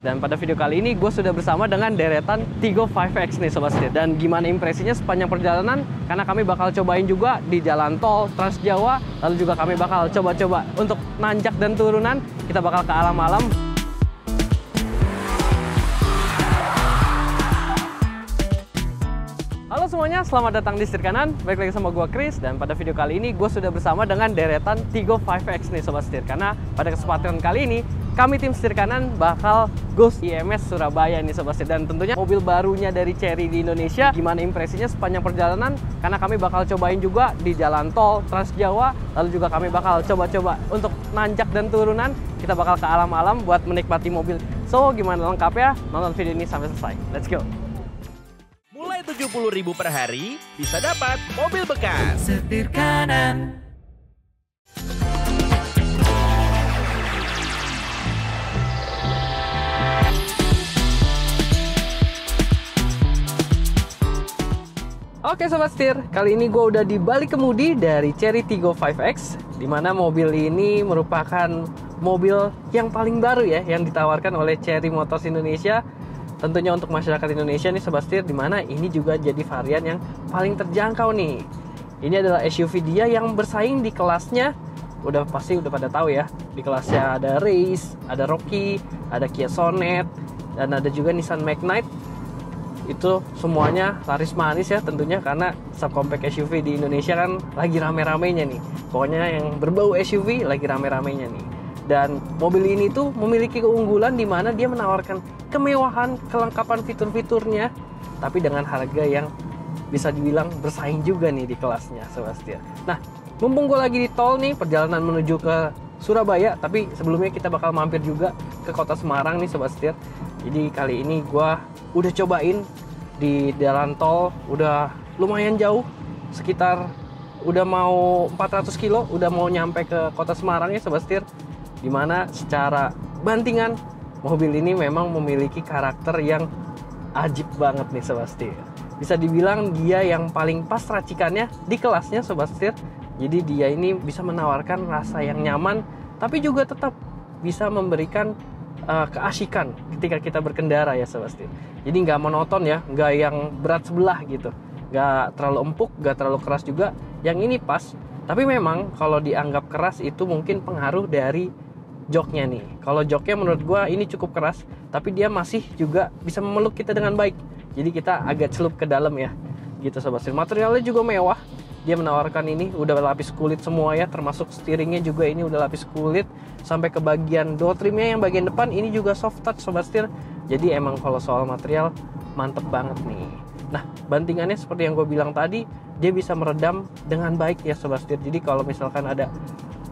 Dan pada video kali ini gue sudah bersama dengan deretan Tigo 5X nih Sobat Setir. Dan gimana impresinya sepanjang perjalanan, karena kami bakal cobain juga di jalan tol Trans Jawa. Lalu juga kami bakal coba-coba untuk nanjak dan turunan. Kita bakal ke alam-alam. Halo semuanya, selamat datang di Setir Kanan. Balik lagi sama gue Chris. Dan pada video kali ini gue sudah bersama dengan deretan Tigo 5X nih Sobat Setir. Karena pada kesempatan kali ini kami tim Setir Kanan bakal go IMS Surabaya nih Sobat Setir. Dan tentunya mobil barunya dari Chery di Indonesia. Gimana impresinya sepanjang perjalanan, karena kami bakal cobain juga di jalan tol Trans Jawa. Lalu juga kami bakal coba-coba untuk nanjak dan turunan. Kita bakal ke alam-alam buat menikmati mobil. So gimana lengkapnya? Nonton video ini sampai selesai. Let's go! Mulai 70.000 per hari bisa dapat mobil bekas. Setir Kanan. Oke Sobat Setir, kali ini gue udah di balik kemudi dari Chery Tigo 5X, dimana mobil ini merupakan mobil yang paling baru ya, yang ditawarkan oleh Chery Motors Indonesia. Tentunya untuk masyarakat Indonesia nih Sobat Setir, dimana ini juga jadi varian yang paling terjangkau nih. Ini adalah SUV dia yang bersaing di kelasnya. Udah pasti udah pada tahu ya, di kelasnya ada Race, ada Rocky, ada Kia Sonet, dan ada juga Nissan Magnite. Itu semuanya laris manis ya tentunya, karena subcompact SUV di Indonesia kan lagi rame-ramenya nih. Pokoknya yang berbau SUV lagi rame-ramenya nih. Dan mobil ini tuh memiliki keunggulan di mana dia menawarkan kemewahan, kelengkapan fitur-fiturnya, tapi dengan harga yang bisa dibilang bersaing juga nih di kelasnya Sobat Setir. Nah, mumpung gue lagi di tol nih, perjalanan menuju ke Surabaya, tapi sebelumnya kita bakal mampir juga ke kota Semarang nih Sobat Setir. Jadi kali ini gue udah cobain di jalan tol, udah lumayan jauh, sekitar udah mau 400 kilo, udah mau nyampe ke kota Semarang ya Sobat Setir. Dimana secara bantingan mobil ini memang memiliki karakter yang ajib banget nih Sobat Setir. Bisa dibilang dia yang paling pas racikannya di kelasnya Sobat Setir. Jadi dia ini bisa menawarkan rasa yang nyaman, tapi juga tetap bisa memberikan keasikan ketika kita berkendara ya Sobat Setir. Jadi nggak monoton ya, nggak yang berat sebelah gitu, nggak terlalu empuk, nggak terlalu keras juga. Yang ini pas, tapi memang kalau dianggap keras itu mungkin pengaruh dari joknya nih. Kalau joknya menurut gua ini cukup keras, tapi dia masih juga bisa memeluk kita dengan baik. Jadi kita agak celup ke dalam ya, gitu Sobat Setir. Materialnya juga mewah. Dia menawarkan ini udah lapis kulit semua ya, termasuk steeringnya juga ini udah lapis kulit. Sampai ke bagian door trimnya yang bagian depan ini juga soft touch Sobat Setir. Jadi emang kalau soal material mantep banget nih. Nah, bantingannya seperti yang gue bilang tadi, dia bisa meredam dengan baik ya Sobat Setir. Jadi kalau misalkan ada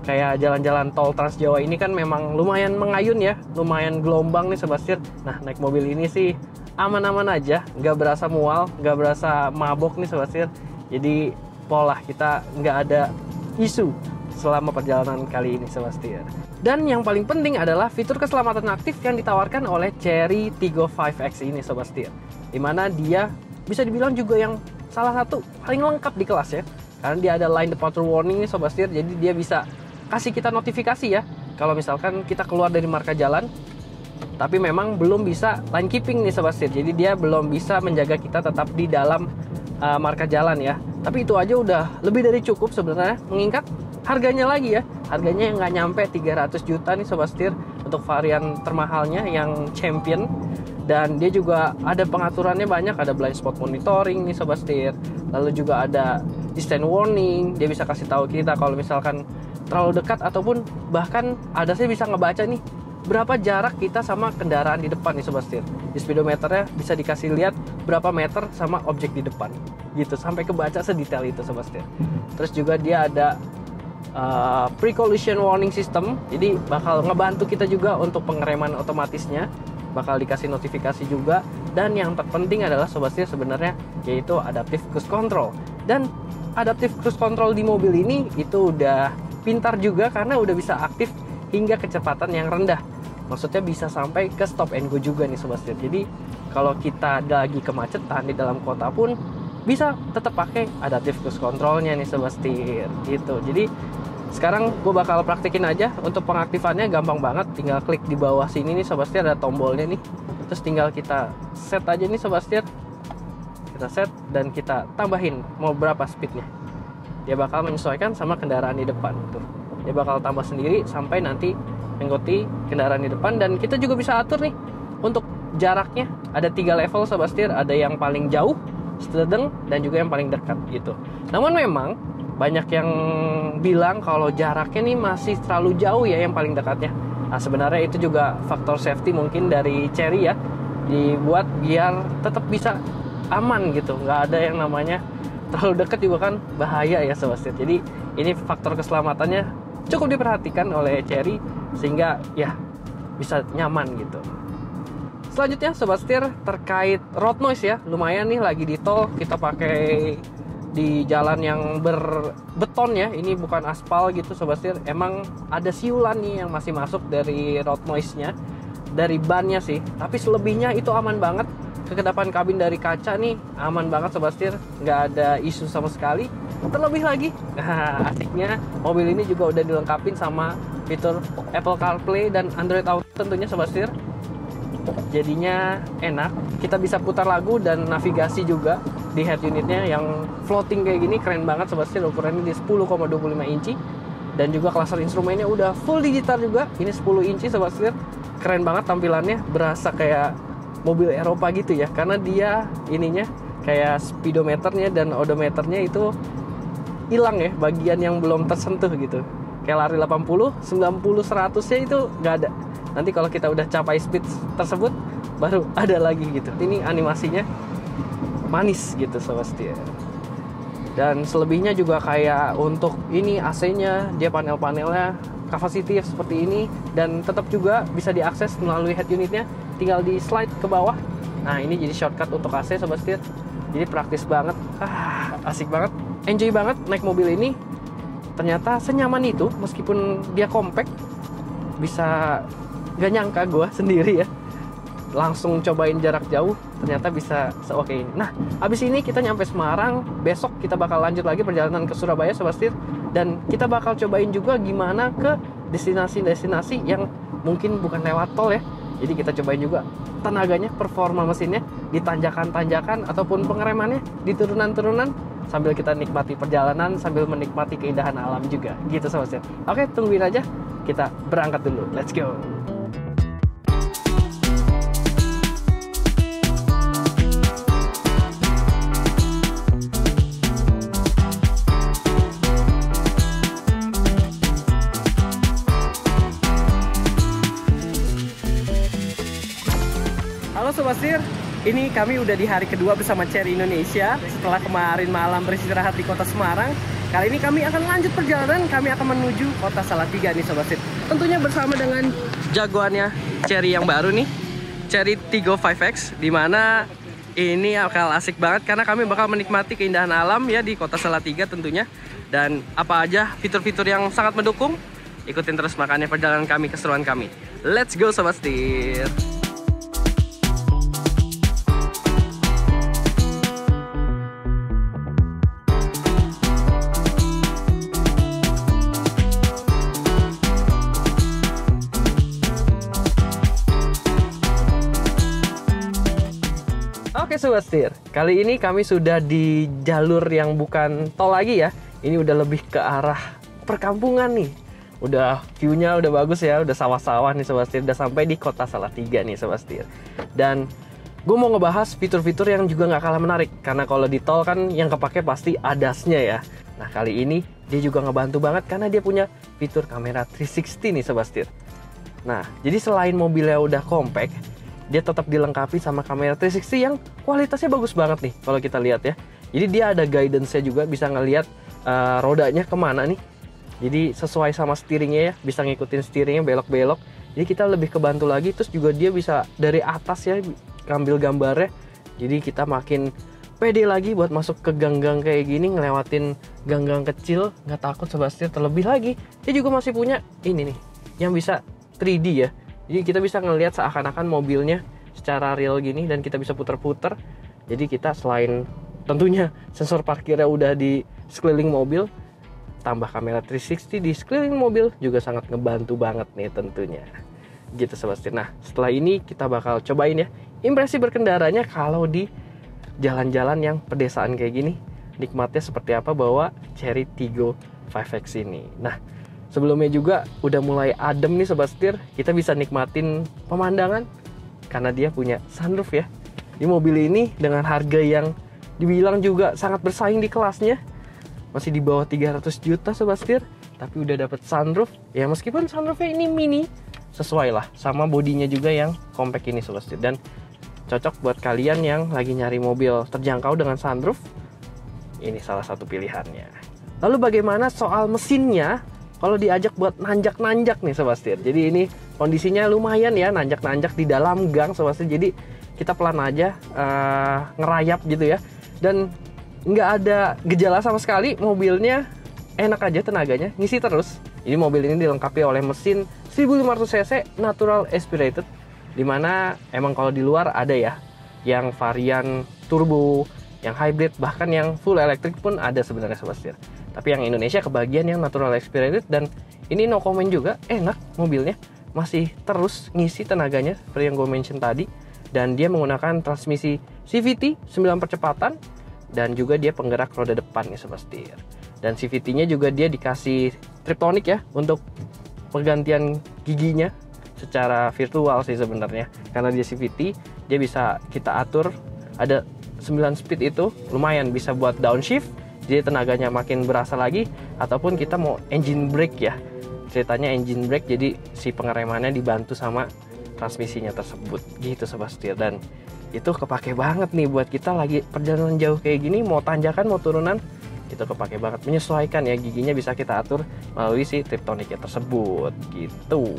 kayak jalan-jalan tol Trans Jawa ini kan memang lumayan mengayun ya, lumayan gelombang nih Sobat Setir. Nah, naik mobil ini sih aman-aman aja, nggak berasa mual, nggak berasa mabok nih Sobat Setir. Jadi pola kita nggak ada isu selama perjalanan kali ini Sobat Setir. Dan yang paling penting adalah fitur keselamatan aktif yang ditawarkan oleh Chery Tigo 5X ini Sobat Setir. Dimana dia bisa dibilang juga yang salah satu paling lengkap di kelas ya. Karena dia ada line departure warning nih Sobat Setir, jadi dia bisa kasih kita notifikasi ya kalau misalkan kita keluar dari marka jalan, tapi memang belum bisa line keeping nih Sobat Setir. Jadi dia belum bisa menjaga kita tetap di dalam marka jalan ya. Tapi itu aja udah lebih dari cukup sebenarnya, mengingat harganya lagi ya. Harganya yang nggak nyampe 300 juta nih Sobat Setir untuk varian termahalnya yang Champion. Dan dia juga ada pengaturannya banyak, ada blind spot monitoring nih Sobat Setir. Lalu juga ada distance warning, dia bisa kasih tahu kita kalau misalkan terlalu dekat, ataupun bahkan ada sih bisa ngebaca nih berapa jarak kita sama kendaraan di depan nih Sobat Setir. Di speedometernya bisa dikasih lihat berapa meter sama objek di depan gitu, sampai kebaca sedetail itu Sobat Setir. Terus juga dia ada pre-collision warning system, jadi bakal ngebantu kita juga untuk pengereman otomatisnya, bakal dikasih notifikasi juga. Dan yang terpenting adalah Sobat Setir sebenarnya yaitu adaptive cruise control. Dan adaptive cruise control di mobil ini itu udah pintar juga, karena udah bisa aktif hingga kecepatan yang rendah. Maksudnya bisa sampai ke stop and go juga nih Sobat Setir. Jadi kalau kita lagi kemacetan di dalam kota pun bisa tetap pakai adaptive cruise controlnya nih Sobat Setir gitu. Jadi Sekarang gue bakal praktekin aja. Untuk pengaktifannya gampang banget, tinggal klik di bawah sini nih Sobat Setir, ada tombolnya nih. Terus tinggal kita set aja nih Sobat Setir. Kita set dan kita tambahin mau berapa speednya. Dia bakal menyesuaikan sama kendaraan di depan tuh. Dia bakal tambah sendiri sampai nanti mengikuti kendaraan di depan. Dan kita juga bisa atur nih untuk jaraknya. Ada 3 level Sobat Setir, ada yang paling jauh, sedang, dan juga yang paling dekat gitu. Namun memang banyak yang bilang kalau jaraknya nih masih terlalu jauh ya yang paling dekatnya. Nah sebenarnya itu juga faktor safety mungkin dari Chery ya, dibuat biar tetap bisa aman gitu, nggak ada yang namanya terlalu dekat juga kan bahaya ya Sobat Setir. Jadi ini faktor keselamatannya cukup diperhatikan oleh Chery sehingga ya bisa nyaman gitu. Selanjutnya Sobat Setir terkait road noise ya, lumayan nih lagi di tol kita pakai di jalan yang berbeton ya, ini bukan aspal gitu Sobat Setir. Emang ada siulan nih yang masih masuk dari road noise-nya, dari bannya sih. Tapi selebihnya itu aman banget. Kekedapan kabin dari kaca nih aman banget Sobat Setir, nggak ada isu sama sekali. Terlebih lagi, asiknya mobil ini juga udah dilengkapi sama fitur Apple CarPlay dan Android Auto tentunya Sobat Setir. Jadinya enak, kita bisa putar lagu dan navigasi juga di head unitnya yang floating kayak gini, keren banget Sobat Setir. Ukurannya di 10,25 inci dan juga cluster instrumennya udah full digital juga. Ini 10 inci Sobat Setir, keren banget tampilannya, berasa kayak mobil Eropa gitu ya, karena dia ininya kayak speedometernya dan odometernya itu hilang ya, bagian yang belum tersentuh gitu. Kayak lari 80, 90, 100 nya itu nggak ada. Nanti kalau kita udah capai speed tersebut baru ada lagi gitu. Ini animasinya manis gitu Sobat Setir. Dan selebihnya juga kayak untuk ini AC-nya, dia panel-panelnya kapasitif seperti ini dan tetap juga bisa diakses melalui head unitnya, tinggal di slide ke bawah. Nah ini jadi shortcut untuk AC Sobat Setir. Jadi praktis banget, asik banget, enjoy banget naik mobil ini. Ternyata senyaman itu meskipun dia compact. Bisa gak nyangka gue sendiri ya, langsung cobain jarak jauh ternyata bisa oke ini. Nah abis ini kita nyampe Semarang, besok kita bakal lanjut lagi perjalanan ke Surabaya Sobat Setir, dan kita bakal cobain juga gimana ke destinasi-destinasi yang mungkin bukan lewat tol ya. Jadi kita cobain juga tenaganya, performa mesinnya di tanjakan-tanjakan ataupun pengeremannya di turunan-turunan, sambil kita nikmati perjalanan sambil menikmati keindahan alam juga gitu Sobat Setir. Oke, tungguin aja, kita berangkat dulu, let's go. Halo Sobat Setir, ini kami udah di hari kedua bersama Chery Indonesia. Setelah kemarin malam beristirahat di kota Semarang, kali ini kami akan lanjut perjalanan. Kami akan menuju kota Salatiga nih Sobat Setir. Tentunya bersama dengan jagoannya Chery yang baru nih, Chery Tiggo 5X, dimana ini bakal asik banget karena kami bakal menikmati keindahan alam ya di kota Salatiga tentunya. Dan apa aja fitur-fitur yang sangat mendukung, ikutin terus makanya perjalanan kami, keseruan kami. Let's go Sobat Setir. Oke Sobat Setir, kali ini kami sudah di jalur yang bukan tol lagi ya. Ini udah lebih ke arah perkampungan nih. Udah view-nya udah bagus ya, udah sawah-sawah nih Sobat Setir. Udah sampai di kota Salatiga nih Sobat Setir. Dan gue mau ngebahas fitur-fitur yang juga nggak kalah menarik. Karena kalau di tol kan yang kepake pasti ADAS-nya ya. Nah kali ini dia juga ngebantu banget karena dia punya fitur kamera 360 nih Sobat Setir. Nah jadi selain mobilnya udah compact, dia tetap dilengkapi sama kamera 360 yang kualitasnya bagus banget nih kalau kita lihat ya. Jadi dia ada guidance-nya juga, bisa ngelihat rodanya kemana nih. Jadi sesuai sama steeringnya ya, bisa ngikutin steeringnya belok-belok. Jadi kita lebih kebantu lagi, terus juga dia bisa dari atas ya ngambil gambarnya. Jadi kita makin pede lagi buat masuk ke gang-gang kayak gini, ngelewatin gang-gang kecil, nggak takut Sobat Setir. Terlebih lagi dia juga masih punya ini nih yang bisa 3D ya. Jadi kita bisa ngelihat seakan-akan mobilnya secara real gini dan kita bisa putar-putar. Jadi kita selain tentunya sensor parkirnya udah di sekeliling mobil, tambah kamera 360 di sekeliling mobil juga sangat ngebantu banget nih tentunya. Gitu Sobat Setir. Nah, setelah ini kita bakal cobain ya impresi berkendaranya kalau di jalan-jalan yang pedesaan kayak gini. Nikmatnya seperti apa bawa Chery Tiggo 5X ini. Nah, sebelumnya juga udah mulai adem nih Sobat Setir. Kita bisa nikmatin pemandangan karena dia punya sunroof ya. Di mobil ini dengan harga yang dibilang juga sangat bersaing di kelasnya, masih di bawah 300 juta Sobat Setir, tapi udah dapat sunroof. Ya meskipun sunroofnya ini mini, sesuai lah sama bodinya juga yang compact ini Sobat Setir. Dan cocok buat kalian yang lagi nyari mobil terjangkau dengan sunroof. Ini salah satu pilihannya. Lalu bagaimana soal mesinnya? Kalau diajak buat nanjak-nanjak nih Sobat Setir. Jadi ini kondisinya lumayan ya, nanjak-nanjak di dalam gang Sobat Setir. Jadi kita pelan aja ngerayap gitu ya. Dan nggak ada gejala sama sekali, mobilnya enak aja tenaganya, ngisi terus. Jadi mobil ini dilengkapi oleh mesin 1500 cc natural aspirated, dimana emang kalau di luar ada ya yang varian turbo, yang hybrid, bahkan yang full electric pun ada sebenarnya Sobat Setir. Tapi yang Indonesia kebagian yang natural aspirated, dan ini no comment juga, enak mobilnya, masih terus ngisi tenaganya seperti yang gue mention tadi. Dan dia menggunakan transmisi CVT 9 percepatan, dan juga dia penggerak roda depan nih Sobat Setir. Dan CVT-nya juga dia dikasih Triptonic ya untuk pergantian giginya secara virtual sih sebenarnya. Karena dia CVT, dia bisa kita atur, ada 9 speed itu lumayan bisa buat downshift, jadi tenaganya makin berasa lagi, ataupun kita mau engine brake ya. Ceritanya engine brake, jadi si pengeremannya dibantu sama transmisinya tersebut gitu Sobat Setir. Dan itu kepake banget nih buat kita lagi perjalanan jauh kayak gini, mau tanjakan mau turunan, itu kepake banget, menyesuaikan ya, giginya bisa kita atur melalui si Triptonicnya tersebut gitu.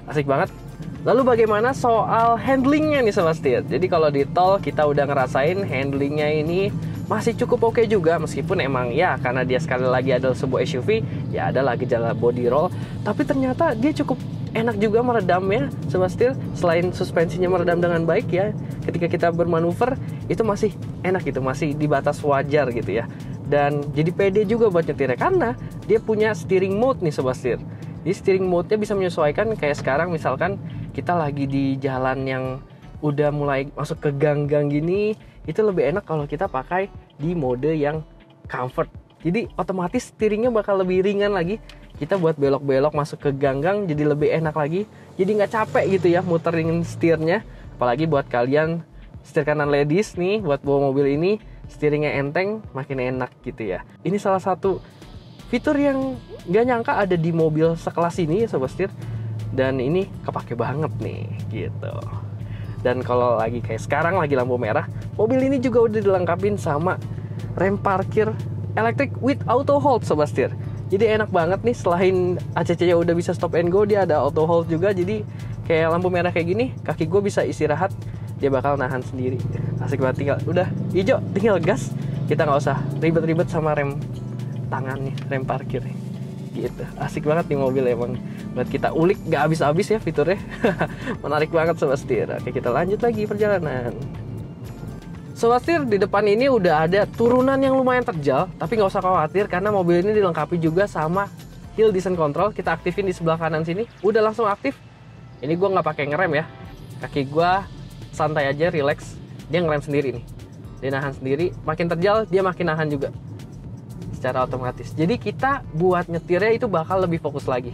Asik banget. Lalu bagaimana soal handlingnya nih Sobat Setir? Jadi kalau di tol kita udah ngerasain handlingnya ini masih cukup oke juga, meskipun emang ya karena dia sekali lagi adalah sebuah SUV, ya ada lagi gejala body roll, tapi ternyata dia cukup enak juga meredamnya Sobat Setir. Selain suspensinya meredam dengan baik ya, ketika kita bermanuver itu masih enak gitu, masih di batas wajar gitu ya. Dan jadi pede juga buat nyetirnya karena dia punya steering mode nih Sobat Setir. Di steering mode-nya bisa menyesuaikan, kayak sekarang misalkan kita lagi di jalan yang udah mulai masuk ke gang-gang gini, itu lebih enak kalau kita pakai di mode yang comfort. Jadi otomatis steeringnya bakal lebih ringan lagi. Kita buat belok-belok masuk ke gang-gang jadi lebih enak lagi. Jadi nggak capek gitu ya muterin setirnya. Apalagi buat kalian setir kanan ladies nih, buat bawa mobil ini, steeringnya enteng, makin enak gitu ya. Ini salah satu fitur yang nggak nyangka ada di mobil sekelas ini ya Sobat Setir. Dan ini kepake banget nih gitu. Dan kalau lagi kayak sekarang lagi lampu merah, mobil ini juga udah dilengkapin sama rem parkir electric with auto hold Sobat Setir. Jadi enak banget nih, selain ACC-nya udah bisa stop and go, dia ada auto hold juga. Jadi kayak lampu merah kayak gini, kaki gue bisa istirahat, dia bakal nahan sendiri. Asik banget, tinggal udah hijau tinggal gas, kita nggak usah ribet-ribet sama rem tangan nih, rem parkir nih. Gitu, asik banget nih mobil emang buat kita ulik, nggak habis-habis ya fiturnya. Menarik banget Sobat Setir. Oke, kita lanjut lagi perjalanan. Sobat Setir, di depan ini udah ada turunan yang lumayan terjal, tapi nggak usah khawatir karena mobil ini dilengkapi juga sama hill descent control. Kita aktifin di sebelah kanan sini, udah langsung aktif. Ini gue nggak pakai ngerem ya, kaki gue santai aja, relax. Dia ngerem sendiri nih, dia nahan sendiri. Makin terjal dia makin nahan juga secara otomatis. Jadi kita buat nyetirnya itu bakal lebih fokus lagi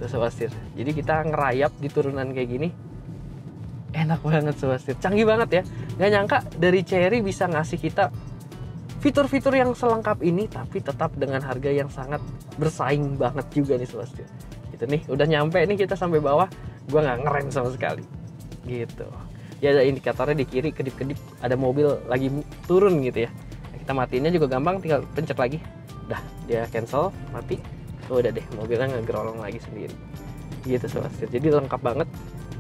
tuh Sobat Setir. Jadi kita ngerayap di turunan kayak gini enak banget Sobat Setir, canggih banget ya. Nggak nyangka dari Chery bisa ngasih kita fitur-fitur yang selengkap ini, tapi tetap dengan harga yang sangat bersaing banget juga nih Sobat Setir. Gitu nih, udah nyampe nih kita sampai bawah, gua nggak ngerem sama sekali gitu ya. Ada indikatornya di kiri, kedip-kedip ada mobil lagi turun gitu ya. Kita matiinnya juga gampang, tinggal pencet lagi, dah dia cancel, mati. Udah deh, mobilnya ngegerolong lagi sendiri gitu Sobat Setir. Jadi lengkap banget.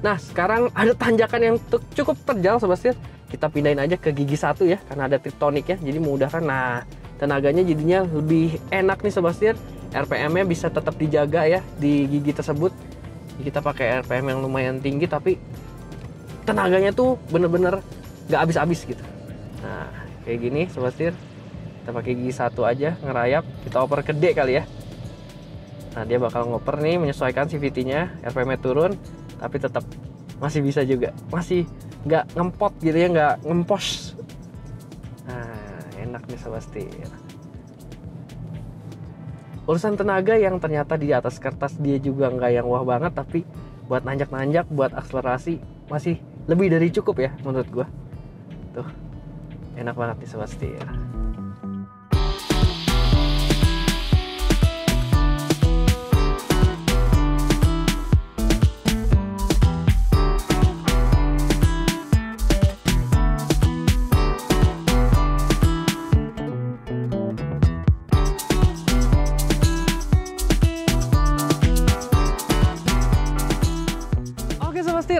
Nah sekarang ada tanjakan yang cukup terjal Sobat Setir, kita pindahin aja ke gigi 1 ya, karena ada Triptonic ya, jadi memudahkan. Nah tenaganya jadinya lebih enak nih Sobat Setir. RPM-nya bisa tetap dijaga ya di gigi tersebut. Kita pakai RPM yang lumayan tinggi, tapi tenaganya tuh bener-bener gak habis-habis gitu. Nah kayak gini Sobat Setir, Kita pakai gigi 1 aja, ngerayap. Kita oper ke D kali ya. Nah, dia bakal ngoper nih, menyesuaikan CVT-nya, RPM-nya turun, tapi tetap masih bisa juga. Masih nggak ngempot gitu ya, nggak ngempos. Nah, enak nih Sobat Setir. Urusan tenaga yang ternyata di atas kertas dia juga nggak yang wah banget, tapi buat nanjak-nanjak, buat akselerasi masih lebih dari cukup ya menurut gua. Tuh, enak banget nih Sobat Setir.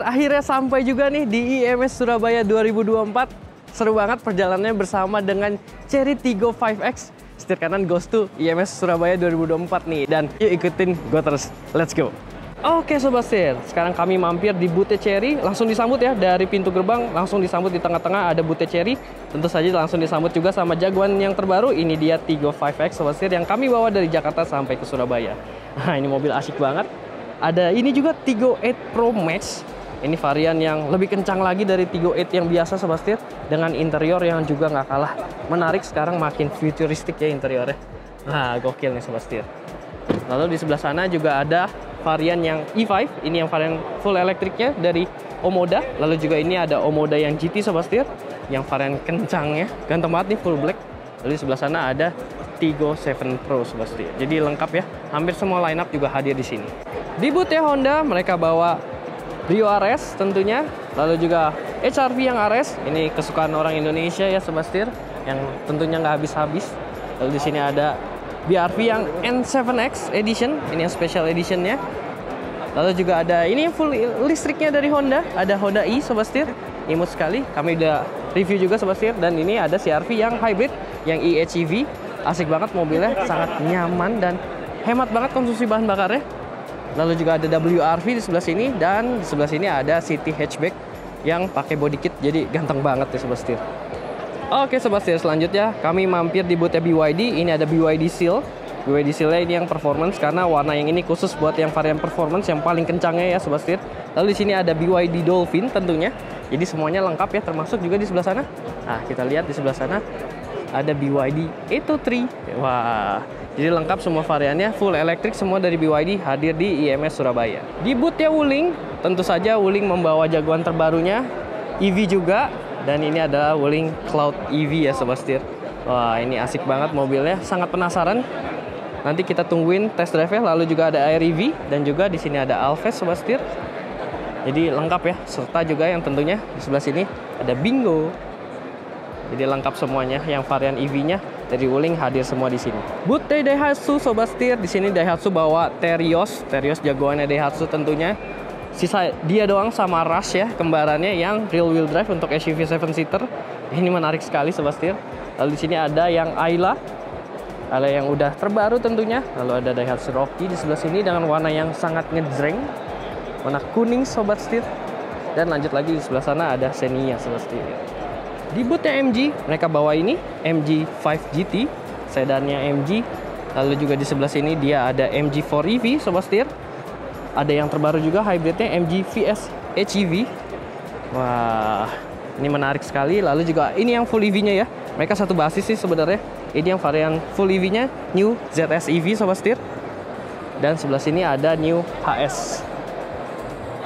Akhirnya sampai juga nih di IMS Surabaya 2024. Seru banget perjalanannya bersama dengan Cherry Tiggo 5X. Setir kanan goes to IMS Surabaya 2024 nih. Dan yuk ikutin gue terus. Let's go. Oke Sobat Setir, sekarang kami mampir di booth Cherry. Langsung disambut ya dari pintu gerbang. Langsung disambut di tengah-tengah ada booth Cherry. Tentu saja langsung disambut juga sama jagoan yang terbaru. Ini dia Tiggo 5X Sobat Setir yang kami bawa dari Jakarta sampai ke Surabaya. Nah, ini mobil asik banget. Ada ini juga Tiggo 8 Pro Max. Ini varian yang lebih kencang lagi dari Tiggo 8 yang biasa Sobat Setir, dengan interior yang juga nggak kalah menarik. Sekarang makin futuristik ya interiornya. Nah, gokil nih Sobat Setir. Lalu di sebelah sana juga ada varian yang E5. Ini yang varian full elektriknya dari Omoda. Lalu juga ini ada Omoda yang GT Sobat Setir, yang varian kencangnya. Ganteng banget nih, full black. Lalu di sebelah sana ada Tiggo 7 Pro Sobat Setir. Jadi lengkap ya. Hampir semua lineup juga hadir di sini. Di booth ya Honda, mereka bawa Brio RS tentunya, lalu juga HR-V yang RS, ini kesukaan orang Indonesia ya Sobat Setir, yang tentunya nggak habis-habis. Lalu di sini ada BR-V yang N7X Edition, ini yang special editionnya. Lalu juga ada ini full listriknya dari Honda, ada Honda i Sobat Setir, imut sekali. Kami udah review juga Sobat Setir, dan ini ada CR-V yang hybrid, yang eHEV, asik banget mobilnya, sangat nyaman dan hemat banget konsumsi bahan bakarnya. Lalu juga ada WR-V di sebelah sini, dan di sebelah sini ada City Hatchback yang pakai body kit, jadi ganteng banget ya Sobat Setir. Oke Sobat Setir, selanjutnya kami mampir di booth BYD. Ini ada BYD Seal. BYD Seal ini yang performance, karena warna yang ini khusus buat yang varian performance yang paling kencangnya ya Sobat Setir. Lalu di sini ada BYD Dolphin tentunya. Jadi semuanya lengkap ya, termasuk juga di sebelah sana. Nah, kita lihat di sebelah sana ada BYD Atto 3. Wah, jadi lengkap semua variannya, full elektrik semua dari BYD hadir di IMS Surabaya. Di booth-nya Wuling, tentu saja Wuling membawa jagoan terbarunya, EV juga. Dan ini adalah Wuling Cloud EV ya Sobat Setir. Wah, ini asik banget mobilnya, sangat penasaran. Nanti kita tungguin test drive-nya. Lalu juga ada Air EV, dan juga di sini ada Alphest Sobat Setir. Jadi lengkap ya, serta juga yang tentunya di sebelah sini ada Bingo. Jadi lengkap semuanya, yang varian EV-nya dari Wuling hadir semua di sini. Booth Daihatsu Sobat Setir, di sini Daihatsu bawa Terios jagoannya Daihatsu tentunya. Sisa dia doang sama Rush ya, kembarannya yang real wheel drive untuk SUV 7 seater. Ini menarik sekali Sobat Setir. Lalu di sini ada yang Ayla yang udah terbaru tentunya. Lalu ada Daihatsu Rocky di sebelah sini dengan warna yang sangat ngejreng, warna kuning Sobat Setir. Dan lanjut lagi di sebelah sana ada Xenia Sobat Setir. Di booth-nya MG, mereka bawa ini MG 5 GT, sedannya MG. Lalu juga di sebelah sini dia ada MG 4 EV Sobat Setir. Ada yang terbaru juga hybridnya MG VS HEV. Wah, ini menarik sekali. Lalu juga ini yang full EV-nya ya. Mereka satu basis sih sebenarnya. Ini yang varian full EV-nya New ZS EV Sobat Setir. Dan sebelah sini ada New HS.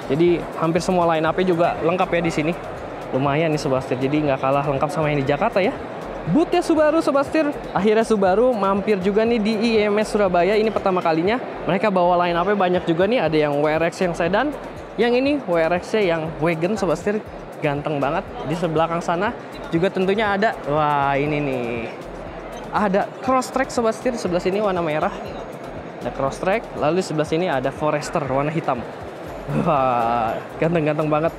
Jadi hampir semua line up-nya juga lengkap ya di sini. Lumayan nih Sobat Setir, jadi nggak kalah lengkap sama yang di Jakarta ya. Booth-nya Subaru Sobat Setir, akhirnya Subaru mampir juga nih di IMS Surabaya. Ini pertama kalinya. Mereka bawa line up-nya banyak juga nih. Ada yang WRX yang sedan, yang ini WRX-nya yang wagon Sobat Setir, ganteng banget. Di belakang sana juga tentunya ada, wah ini nih, ada Crosstrek Sobat Setir. Sebelah sini warna merah, ada Crosstrek. Lalu di sebelah sini ada Forester warna hitam. Wah, ganteng-ganteng banget.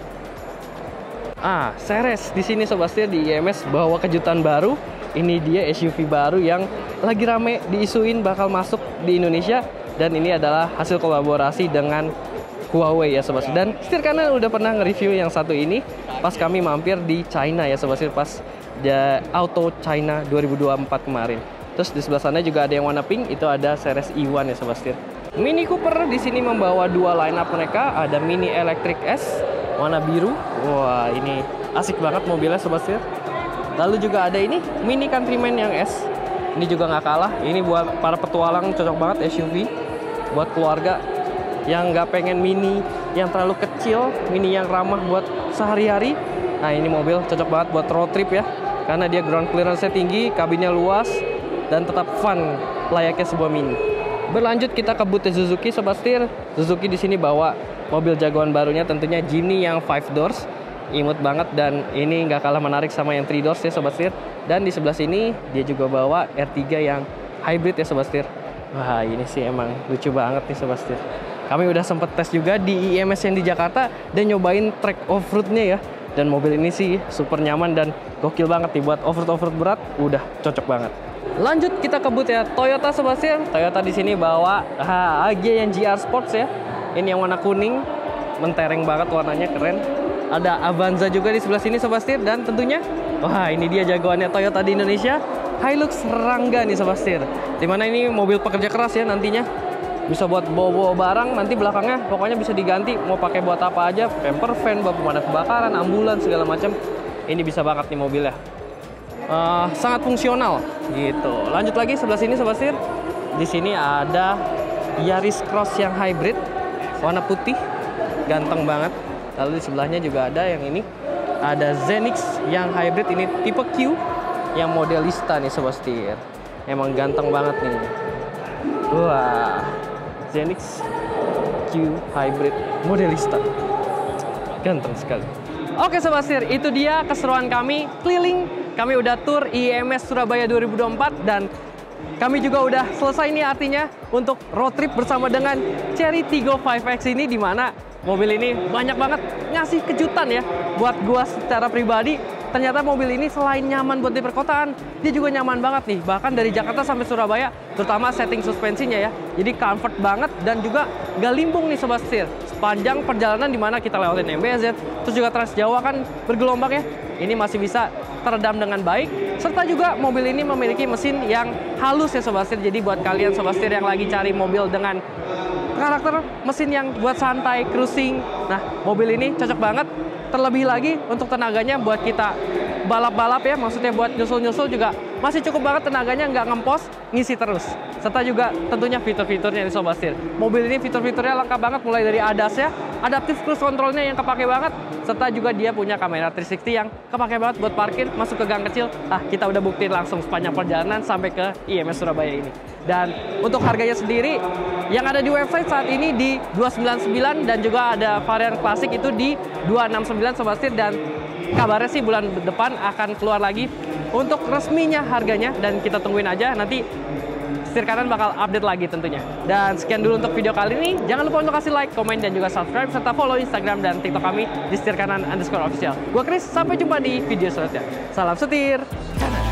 Ceres di sini Sobat Setir di IMS bawa kejutan baru. Ini dia SUV baru yang lagi rame diisuin bakal masuk di Indonesia, dan ini adalah hasil kolaborasi dengan Huawei ya Sobat Setir. Dan Setir kanan udah pernah nge-review yang satu ini pas kami mampir di China ya Sobat Setir, pas Auto China 2024 kemarin. Terus di sebelah sana juga ada yang warna pink, itu ada series E1 ya Sobat Setir. Mini Cooper di sini membawa dua lineup mereka, ada Mini Electric S warna biru. Wah, ini asik banget mobilnya Sobat Setir. Lalu juga ada ini Mini Countryman yang S. Ini juga nggak kalah. Ini buat para petualang cocok banget SUV. Buat keluarga yang nggak pengen mini yang terlalu kecil, mini yang ramah buat sehari-hari. Nah, ini mobil cocok banget buat road trip ya. Karena dia ground clearance-nya tinggi, kabinnya luas, dan tetap fun layaknya sebuah mini. Berlanjut kita ke booth Suzuki Sobat Setir. Suzuki di sini bawa mobil jagoan barunya tentunya Jimny yang 5 doors. Imut banget dan ini nggak kalah menarik sama yang 3 doors ya Sobat Setir. Dan di sebelah sini dia juga bawa R3 yang hybrid ya Sobat Setir. Wah, ini sih emang lucu banget nih Sobat Setir. Kami udah sempet tes juga di IMS yang di Jakarta dan nyobain track off-roadnya ya. Dan mobil ini sih super nyaman dan gokil banget nih buat off-road berat, udah cocok banget. Lanjut kita ke booth ya Toyota Sobat Setir. Toyota di sini bawa AG yang GR Sports ya. Ini yang warna kuning, mentereng banget warnanya, keren. Ada Avanza juga di sebelah sini Sobat Setir dan tentunya wah, ini dia jagoannya Toyota di Indonesia, Hilux Rangga nih Sobat Setir. Dimana ini mobil pekerja keras ya nantinya. Bisa buat bawa-bawa barang, nanti belakangnya pokoknya bisa diganti. Mau pakai buat apa aja, camper van, buat pemadam kebakaran, ambulans, segala macam. Ini bisa banget nih mobilnya. Sangat fungsional gitu. Lanjut lagi sebelah sini Sobat Setir. Di sini ada Yaris Cross yang hybrid, warna putih, ganteng banget. Lalu di sebelahnya juga ada yang ini, ada Zenix yang hybrid, ini tipe Q yang modelista nih Sobat Setir. Emang ganteng banget nih. Wah, Zenix Q hybrid modelista, ganteng sekali. Oke Sobat Setir, itu dia keseruan kami keliling. Kami udah tur IMS Surabaya 2024 dan kami juga udah selesai nih artinya untuk road trip bersama dengan Chery Tiggo 5X ini, di mana mobil ini banyak banget ngasih kejutan ya buat gua secara pribadi. Ternyata mobil ini selain nyaman buat di perkotaan, dia juga nyaman banget nih. Bahkan dari Jakarta sampai Surabaya, terutama setting suspensinya ya. Jadi comfort banget dan juga gak limbung nih Sobat Setir. Sepanjang perjalanan dimana kita lewatin MBZ, terus juga Trans Jawa kan bergelombang ya. Ini masih bisa teredam dengan baik. Serta juga mobil ini memiliki mesin yang halus ya Sobat Setir. Jadi buat kalian Sobat Setir yang lagi cari mobil dengan karakter mesin yang buat santai, cruising. Nah, mobil ini cocok banget. Terlebih lagi untuk tenaganya buat kita balap-balap ya, maksudnya buat nyusul-nyusul juga masih cukup banget tenaganya, nggak ngempos, ngisi terus. Serta juga tentunya fitur-fiturnya nih Sobat Setir. Mobil ini fitur-fiturnya lengkap banget, mulai dari ADAS ya, adaptive cruise controlnya yang kepake banget, serta juga dia punya kamera 360 yang kepake banget buat parkir, masuk ke gang kecil. Kita udah buktiin langsung sepanjang perjalanan sampai ke IMS Surabaya ini. Dan untuk harganya sendiri yang ada di website saat ini di 299 dan juga ada varian klasik itu di 269 Sobat Setir, dan kabarnya sih bulan depan akan keluar lagi untuk resminya harganya, dan kita tungguin aja, nanti Setir Kanan bakal update lagi tentunya. Dan sekian dulu untuk video kali ini. Jangan lupa untuk kasih like, komen, dan juga subscribe, serta follow Instagram dan TikTok kami di Setir Kanan_official. Gua Chris, sampai jumpa di video selanjutnya. Salam Setir Kanan.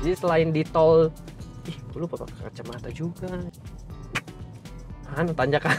Jadi selain di tol, gue lupa pakai kacamata juga. Tanjakan.